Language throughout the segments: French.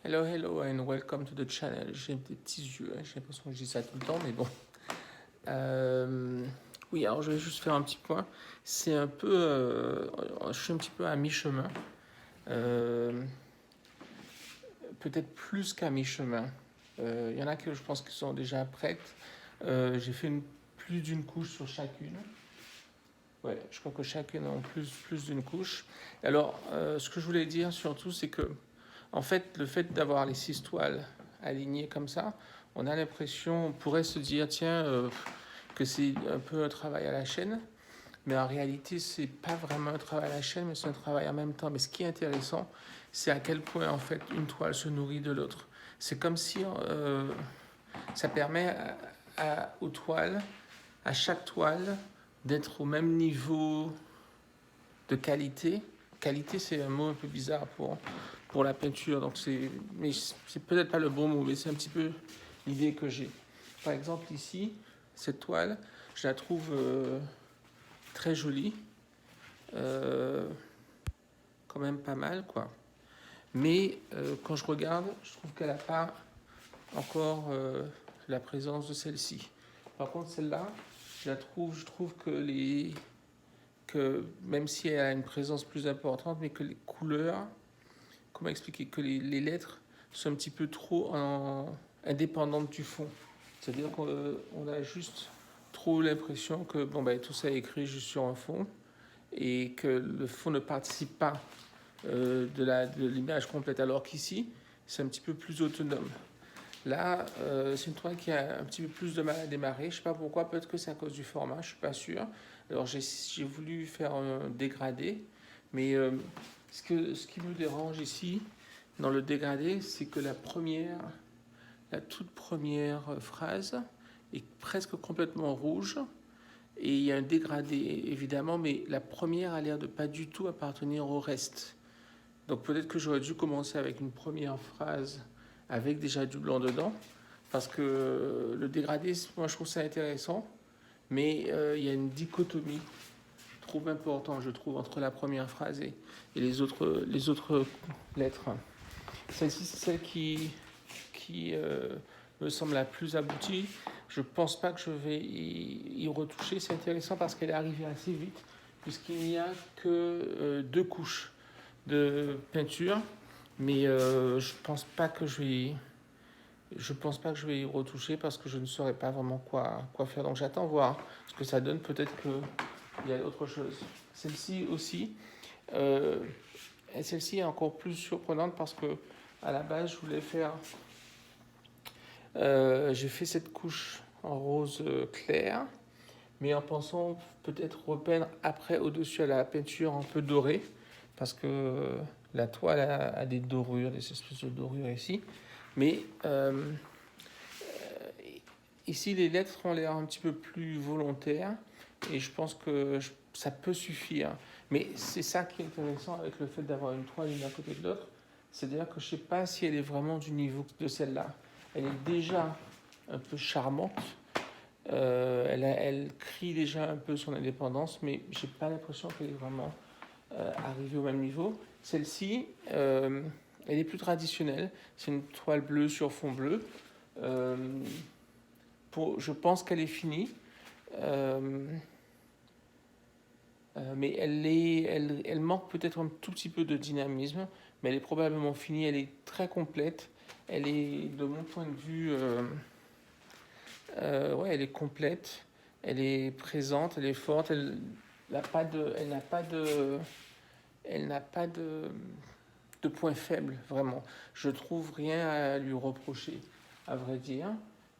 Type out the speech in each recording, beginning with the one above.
Hello, hello and welcome to the channel. J'ai des petits yeux, hein. J'ai l'impression que je dis ça tout le temps, mais bon. Oui, alors je vais juste faire un petit point. C'est un peu, je suis un petit peu à mi-chemin. Euh, Peut-être plus qu'à mi-chemin. Il y en a que je pense qui sont déjà prêtes. J'ai fait plus d'une couche sur chacune. Ouais, je crois que chacune a plus d'une couche. Alors, ce que je voulais dire surtout, c'est que en fait, le fait d'avoir les 6 toiles alignées comme ça, on a l'impression, on pourrait se dire, tiens, que c'est un peu un travail à la chaîne, mais en réalité, c'est pas vraiment un travail à la chaîne, mais c'est un travail en même temps. Mais ce qui est intéressant, c'est à quel point, en fait, une toile se nourrit de l'autre. C'est comme si ça permet aux toiles, à chaque toile, d'être au même niveau de qualité. Qualité, c'est un mot un peu bizarre pour la peinture, donc mais c'est peut-être pas le bon mot, mais c'est un petit peu l'idée que j'ai. Par exemple, ici, cette toile, je la trouve très jolie, euh, quand même pas mal, quoi. Mais quand je regarde, je trouve qu'elle n'a pas encore la présence de celle-ci. Par contre, celle-là, je trouve que même si elle a une présence plus importante, mais que les couleurs, comment expliquer, que les lettres sont un petit peu trop indépendantes du fond. C'est-à-dire qu'on a juste trop l'impression que bon, ben, tout ça est écrit juste sur un fond et que le fond ne participe pas de l'image complète, alors qu'ici, c'est un petit peu plus autonome. Là, c'est une toile qui a un petit peu plus de mal à démarrer. Je ne sais pas pourquoi, peut-être que c'est à cause du format, je ne suis pas sûr. Alors j'ai voulu faire un dégradé, mais ce qui me dérange ici, dans le dégradé, c'est que la toute première phrase est presque complètement rouge. Et il y a un dégradé, évidemment, mais la première a l'air de pas du tout appartenir au reste. Donc peut-être que j'aurais dû commencer avec une première phrase avec déjà du blanc dedans, parce que le dégradé, moi je trouve ça intéressant, mais il y a une dichotomie trop importante, je trouve, entre la première phrase et les autres lettres. Celle-ci, c'est celle qui me semble la plus aboutie. Je pense pas que je vais y retoucher. C'est intéressant parce qu'elle est arrivée assez vite, puisqu'il n'y a que 2 couches de peinture, mais je pense pas que je vais y retoucher parce que je ne saurais pas vraiment quoi faire. Donc j'attends voir ce que ça donne. Peut-être qu'il y a autre chose. Celle-ci aussi, euh, celle-ci est encore plus surprenante parce que à la base je voulais faire, j'ai fait cette couche en rose clair, mais en pensant peut-être repeindre après au-dessus à la peinture un peu dorée, parce que la toile a des dorures, des espèces de dorures ici. Mais ici, les lettres ont l'air un petit peu plus volontaires, et je pense que ça peut suffire. Mais c'est ça qui est intéressant avec le fait d'avoir une toile l'une à côté de l'autre, c'est-à-dire que je ne sais pas si elle est vraiment du niveau de celle-là. Elle est déjà un peu charmante, elle crie déjà un peu son indépendance, mais j'ai pas l'impression qu'elle est vraiment arrivée au même niveau. Celle-ci, elle est plus traditionnelle. C'est une toile bleue sur fond bleu. Euh, je pense qu'elle est finie, euh, mais elle manque peut-être un tout petit peu de dynamisme, mais elle est probablement finie. Elle est très complète. Elle est, de mon point de vue, ouais, elle est complète, elle est présente, elle est forte, elle n'a pas de point faible, vraiment. Je trouve rien à lui reprocher, à vrai dire,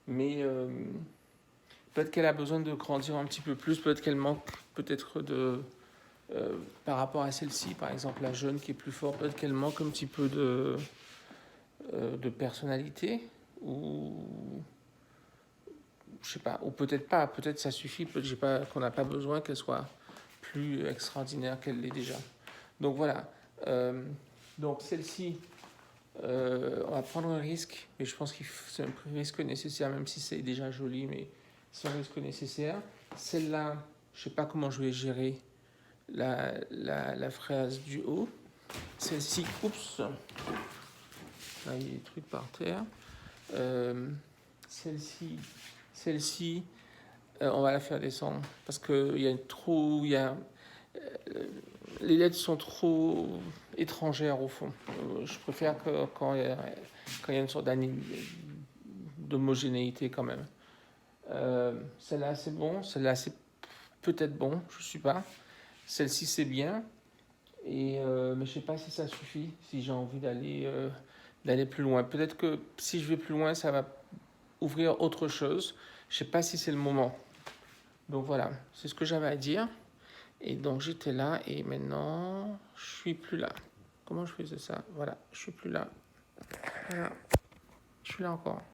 mais peut-être qu'elle a besoin de grandir un petit peu plus, peut-être qu'elle manque peut-être par rapport à celle-ci, par exemple la jeune qui est plus forte, peut-être qu'elle manque un petit peu de personnalité, ou je sais pas, ou peut-être pas, peut-être ça suffit, peut-être qu'on n'a pas besoin qu'elle soit plus extraordinaire qu'elle l'est déjà. Donc voilà. Euh, donc celle-ci, on va prendre un risque, mais je pense que c'est un risque nécessaire, même si c'est déjà joli, mais c'est un risque nécessaire. Celle-là, je sais pas comment je vais gérer la phrase du haut. Celle-ci, oups, Là, il y a des trucs par terre. Celle-ci, on va la faire descendre parce que il y a trop, les lettres sont trop étrangères au fond. Je préfère que quand il y a une sorte d'homogénéité quand même. Celle-là c'est bon, celle-là c'est peut-être bon, je sais pas. Celle-ci c'est bien, mais je sais pas si ça suffit, si j'ai envie d'aller plus loin. Peut-être que si je vais plus loin, ça va ouvrir autre chose. Je sais pas si c'est le moment. Donc voilà, c'est ce que j'avais à dire. Et donc j'étais là et maintenant je suis plus là. Comment je faisais ça? Voilà, je suis plus là. Voilà, je suis là encore.